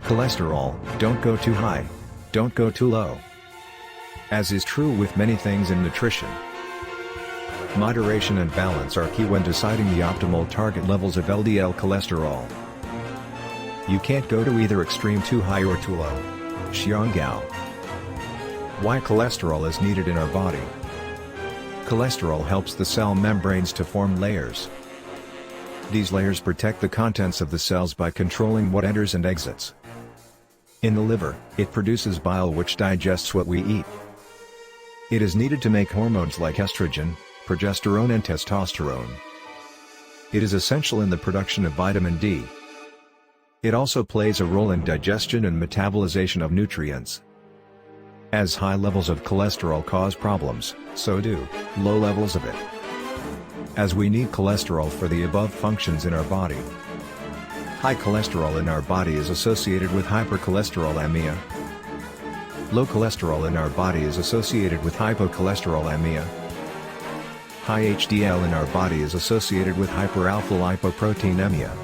Cholesterol, don't go too high. Don't go too low. As is true with many things in nutrition, moderation and balance are key when deciding the optimal target levels of LDL cholesterol. You can't go to either extreme, too high or too low. Xianggao. Why cholesterol is needed in our body. Cholesterol helps the cell membranes to form layers. These layers protect the contents of the cells by controlling what enters and exits. In the liver, it produces bile which digests what we eat. It is needed to make hormones like estrogen, progesterone and testosterone. It is essential in the production of vitamin D. It also plays a role in digestion and metabolization of nutrients. As high levels of cholesterol cause problems, so do low levels of it. As we need cholesterol for the above functions in our body. High cholesterol in our body is associated with hypercholesterolemia. Low cholesterol in our body is associated with hypocholesterolemia. High HDL in our body is associated with hyperalpha-lipoproteinemia.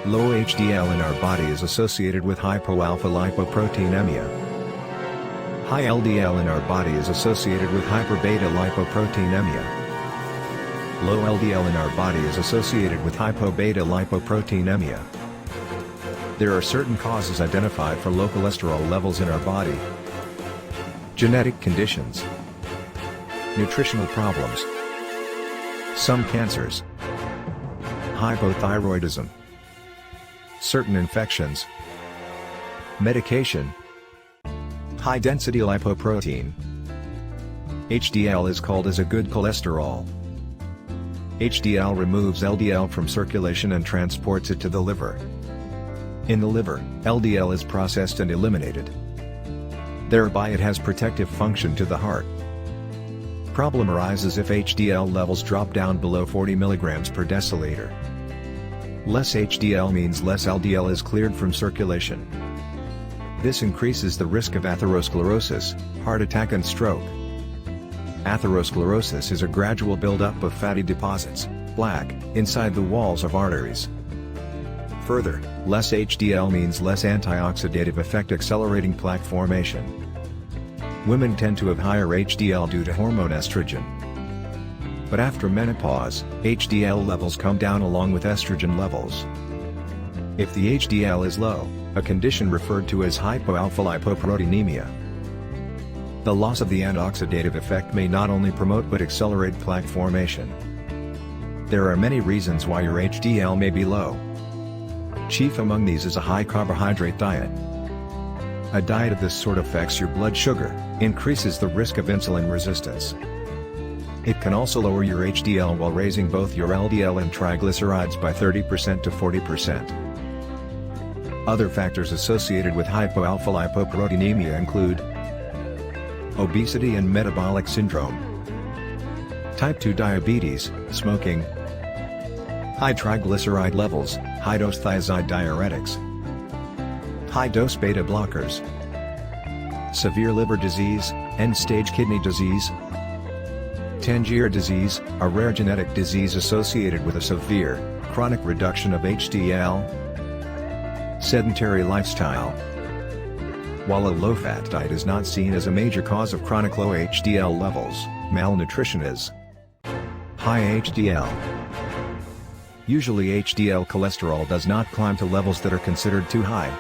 Low HDL in our body is associated with hypoalpha-lipoproteinemia. High LDL in our body is associated with hyperbeta-lipoproteinemia. Low LDL in our body is associated with hypobeta-lipoproteinemia. There are certain causes identified for low cholesterol levels in our body. Genetic conditions. Nutritional problems. Some cancers. Hypothyroidism. Certain infections. Medication. High-density lipoprotein. HDL is called as a good cholesterol. HDL removes LDL from circulation and transports it to the liver. In the liver, LDL is processed and eliminated. Thereby it has protective function to the heart. Problem arises if HDL levels drop down below 40 mg per deciliter. Less HDL means less LDL is cleared from circulation. This increases the risk of atherosclerosis, heart attack and stroke. Atherosclerosis is a gradual buildup of fatty deposits, plaque, inside the walls of arteries. Further, less HDL means less antioxidative effect, accelerating plaque formation. Women tend to have higher HDL due to hormone estrogen. But after menopause, HDL levels come down along with estrogen levels. If the HDL is low, a condition referred to as hypoalpha-lipoproteinemia. The loss of the antioxidative effect may not only promote but accelerate plaque formation. There are many reasons why your HDL may be low. Chief among these is a high-carbohydrate diet. A diet of this sort affects your blood sugar, increases the risk of insulin resistance. It can also lower your HDL while raising both your LDL and triglycerides by 30% to 40%. Other factors associated with hypoalpha-lipoproteinemia include obesity and metabolic syndrome, type 2 diabetes, smoking, high triglyceride levels, high-dose thiazide diuretics, high-dose beta blockers, severe liver disease, end-stage kidney disease, Tangier disease, a rare genetic disease associated with a severe, chronic reduction of HDL, sedentary lifestyle. While a low-fat diet is not seen as a major cause of chronic low HDL levels, malnutrition is. High HDL. Usually HDL cholesterol does not climb to levels that are considered too high.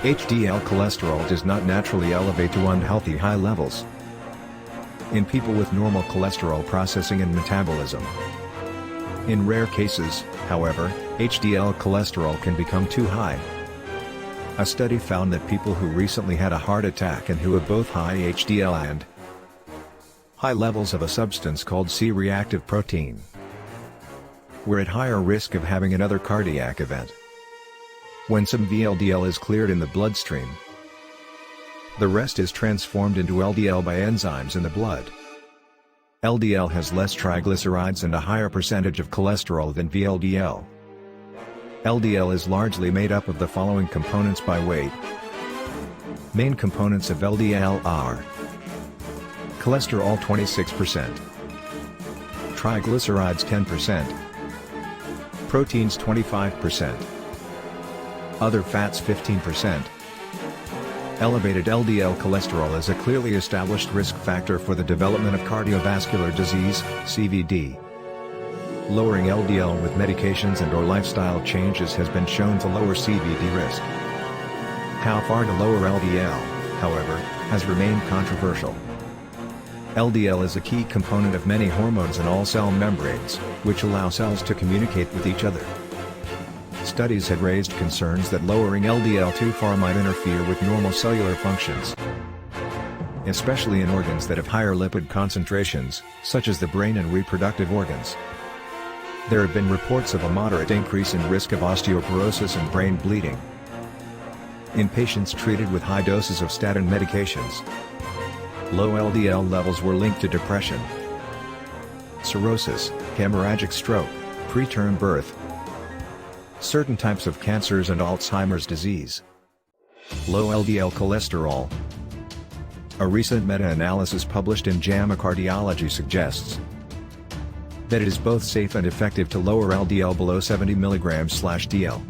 HDL cholesterol does not naturally elevate to unhealthy high levels in people with normal cholesterol processing and metabolism. In rare cases, however, HDL cholesterol can become too high. A study found that people who recently had a heart attack and who have both high HDL and high levels of a substance called C-reactive protein were at higher risk of having another cardiac event. When some VLDL is cleared in the bloodstream, the rest is transformed into LDL by enzymes in the blood. LDL has less triglycerides and a higher percentage of cholesterol than VLDL. LDL is largely made up of the following components by weight. Main components of LDL are cholesterol 26%, triglycerides 10%, proteins 25%. Other fats 15%. Elevated LDL cholesterol is a clearly established risk factor for the development of cardiovascular disease, CVD. Lowering LDL with medications and/or lifestyle changes has been shown to lower CVD risk. How far to lower LDL, however, has remained controversial. LDL is a key component of many hormones in all cell membranes, which allow cells to communicate with each other. Studies had raised concerns that lowering LDL too far might interfere with normal cellular functions, especially in organs that have higher lipid concentrations, such as the brain and reproductive organs. There have been reports of a moderate increase in risk of osteoporosis and brain bleeding in patients treated with high doses of statin medications. Low LDL levels were linked to depression, cirrhosis, hemorrhagic stroke, preterm birth, certain types of cancers and Alzheimer's disease. Low LDL cholesterol. A recent meta-analysis published in JAMA Cardiology suggests that it is both safe and effective to lower LDL below 70 mg/dl.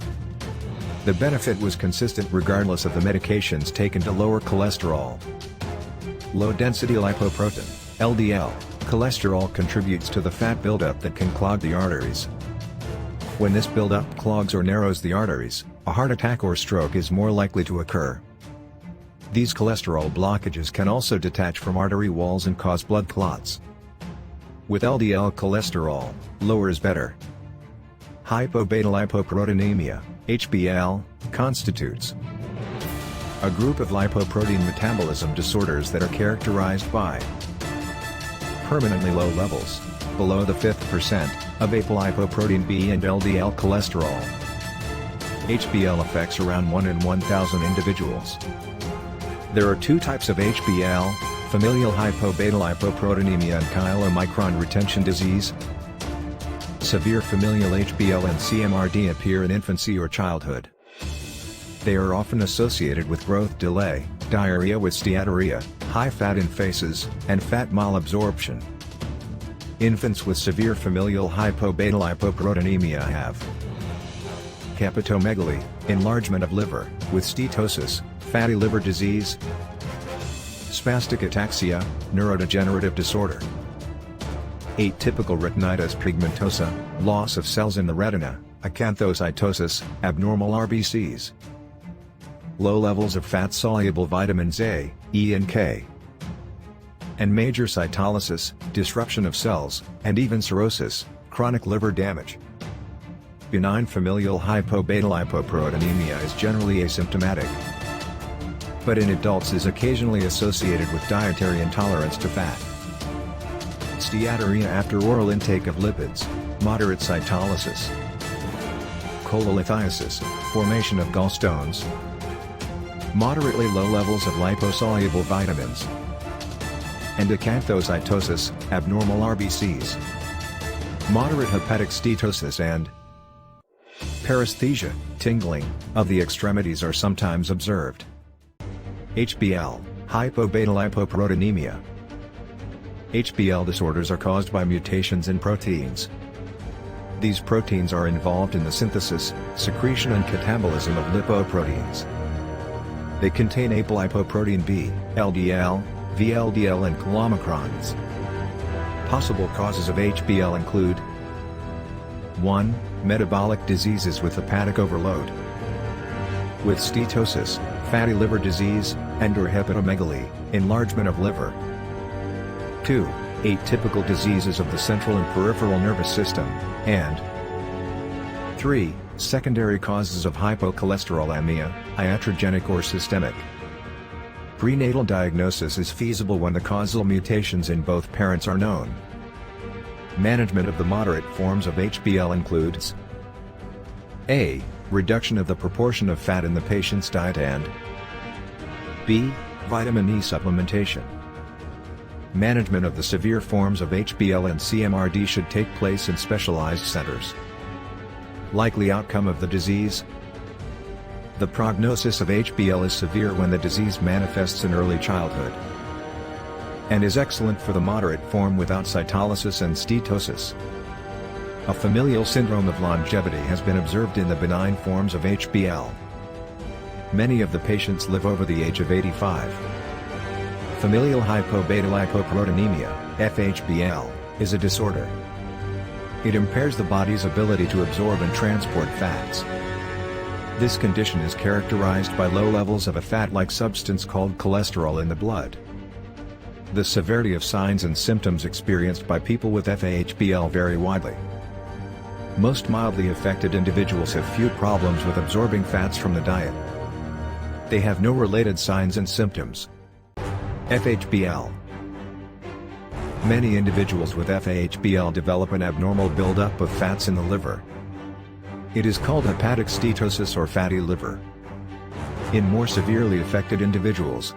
The benefit was consistent regardless of the medications taken to lower cholesterol. Low-density lipoprotein, LDL, cholesterol contributes to the fat buildup that can clog the arteries. When this buildup clogs or narrows the arteries, a heart attack or stroke is more likely to occur. These cholesterol blockages can also detach from artery walls and cause blood clots. With LDL cholesterol, lower is better. Hypobeta-lipoproteinemia, HBL, constitutes a group of lipoprotein metabolism disorders that are characterized by permanently low levels, below the 5th percent, of apolipoprotein B and LDL cholesterol. HBL affects around 1 in 1,000 individuals. There are two types of HBL, familial hypobeta-lipoproteinemia and chylomicron retention disease. Severe familial HBL and CMRD appear in infancy or childhood. They are often associated with growth delay, diarrhea with steatorrhea, high fat in faces, and fat malabsorption. Infants with severe familial hypobeta-lipoproteinemia have hepatomegaly, enlargement of liver, with steatosis, fatty liver disease, spastic ataxia, neurodegenerative disorder, atypical retinitis pigmentosa, loss of cells in the retina, acanthocytosis, abnormal RBCs, low levels of fat-soluble vitamins A, E and K, and major cytolysis, disruption of cells, and even cirrhosis, chronic liver damage. Benign familial hypobeta-lipoproteinemia is generally asymptomatic, but in adults is occasionally associated with dietary intolerance to fat. Steatorrhea after oral intake of lipids, moderate cytolysis, cholelithiasis, formation of gallstones, moderately low levels of liposoluble vitamins, and acanthocytosis, abnormal RBCs, moderate hepatic steatosis and paresthesia, tingling, of the extremities are sometimes observed. HBL, hypobeta-lipoproteinemia. HBL disorders are caused by mutations in proteins. These proteins are involved in the synthesis, secretion and catabolism of lipoproteins. They contain apolipoprotein B, LDL, VLDL and chylomicrons. Possible causes of HBL include 1. Metabolic diseases with hepatic overload, with steatosis, fatty liver disease, and/or hepatomegaly, enlargement of liver. 2. Atypical diseases of the central and peripheral nervous system, and 3. Secondary causes of hypocholesterolemia, iatrogenic or systemic. Prenatal diagnosis is feasible when the causal mutations in both parents are known. Management of the moderate forms of HBL includes A. Reduction of the proportion of fat in the patient's diet and B. Vitamin E supplementation. Management of the severe forms of HBL and CMRD should take place in specialized centers. Likely outcome of the disease: the prognosis of HBL is severe when the disease manifests in early childhood, and is excellent for the moderate form without cytolysis and steatosis. A familial syndrome of longevity has been observed in the benign forms of HBL. Many of the patients live over the age of 85. Familial hypobeta-lipoproteinemia, FHBL, is a disorder. It impairs the body's ability to absorb and transport fats. This condition is characterized by low levels of a fat-like substance called cholesterol in the blood. The severity of signs and symptoms experienced by people with FHBL vary widely. Most mildly affected individuals have few problems with absorbing fats from the diet. They have no related signs and symptoms. FHBL. Many individuals with FHBL develop an abnormal buildup of fats in the liver. It is called hepatic steatosis or fatty liver. In more severely affected individuals,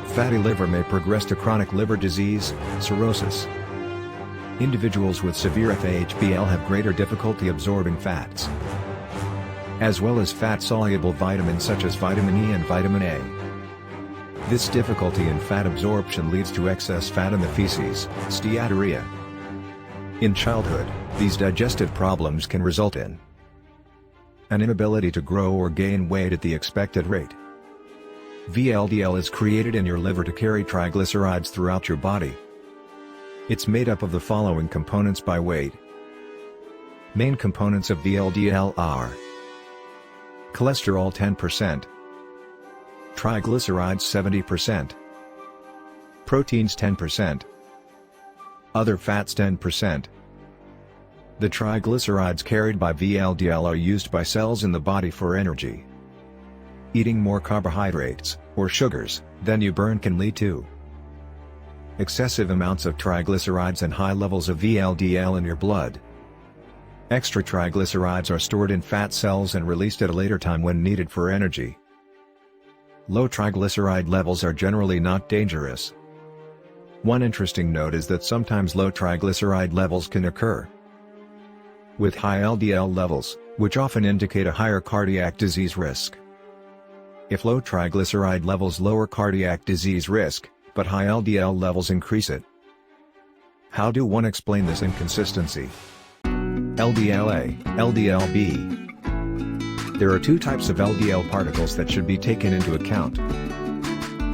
fatty liver may progress to chronic liver disease, cirrhosis. Individuals with severe FHBL have greater difficulty absorbing fats, as well as fat-soluble vitamins such as vitamin E and vitamin A. This difficulty in fat absorption leads to excess fat in the feces, steatorrhea. In childhood, these digestive problems can result in an inability to grow or gain weight at the expected rate. VLDL is created in your liver to carry triglycerides throughout your body. It's made up of the following components by weight. Main components of VLDL are cholesterol 10%, triglycerides 70%, proteins 10%, other fats 10%. The triglycerides carried by VLDL are used by cells in the body for energy. Eating more carbohydrates, or sugars, than you burn can lead to excessive amounts of triglycerides and high levels of VLDL in your blood. Extra triglycerides are stored in fat cells and released at a later time when needed for energy. Low triglyceride levels are generally not dangerous. One interesting note is that sometimes low triglyceride levels can occur with high LDL levels, which often indicate a higher cardiac disease risk. If low triglyceride levels lower cardiac disease risk, but high LDL levels increase it. How do one explain this inconsistency? LDL-A, LDL-B. There are two types of LDL particles that should be taken into account,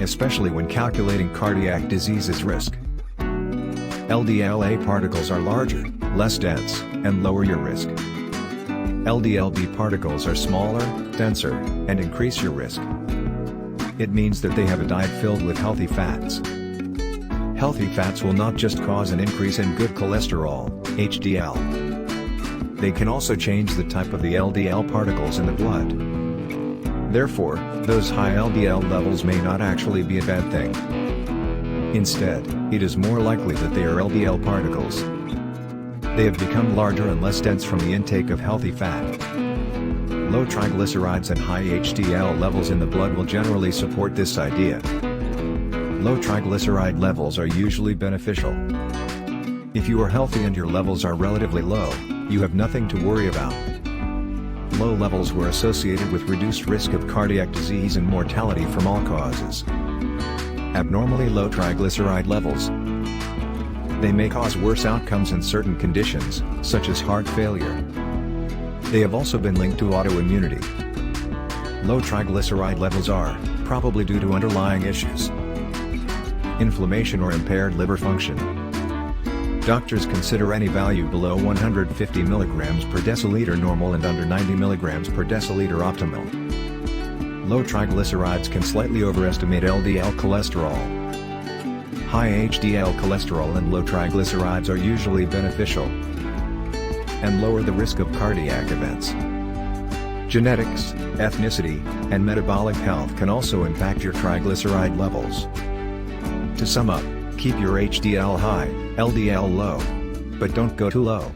especially when calculating cardiac disease's risk. LDL-A particles are larger, less dense, and lower your risk. LDL-B particles are smaller, denser, and increase your risk. It means that they have a diet filled with healthy fats. Healthy fats will not just cause an increase in good cholesterol, HDL. They can also change the type of the LDL particles in the blood. Therefore, those high LDL levels may not actually be a bad thing. Instead, it is more likely that they are LDL particles. They have become larger and less dense from the intake of healthy fat. Low triglycerides and high HDL levels in the blood will generally support this idea. Low triglyceride levels are usually beneficial. If you are healthy and your levels are relatively low, you have nothing to worry about. Low levels were associated with reduced risk of cardiac disease and mortality from all causes. Abnormally low triglyceride levels. They may cause worse outcomes in certain conditions, such as heart failure. They have also been linked to autoimmunity. Low triglyceride levels are probably due to underlying issues: inflammation or impaired liver function. Doctors consider any value below 150 mg per deciliter normal and under 90 mg per deciliter optimal. Low triglycerides can slightly overestimate LDL cholesterol. High HDL cholesterol and low triglycerides are usually beneficial and lower the risk of cardiac events. Genetics, ethnicity, and metabolic health can also impact your triglyceride levels. To sum up, keep your HDL high, LDL low, but don't go too low.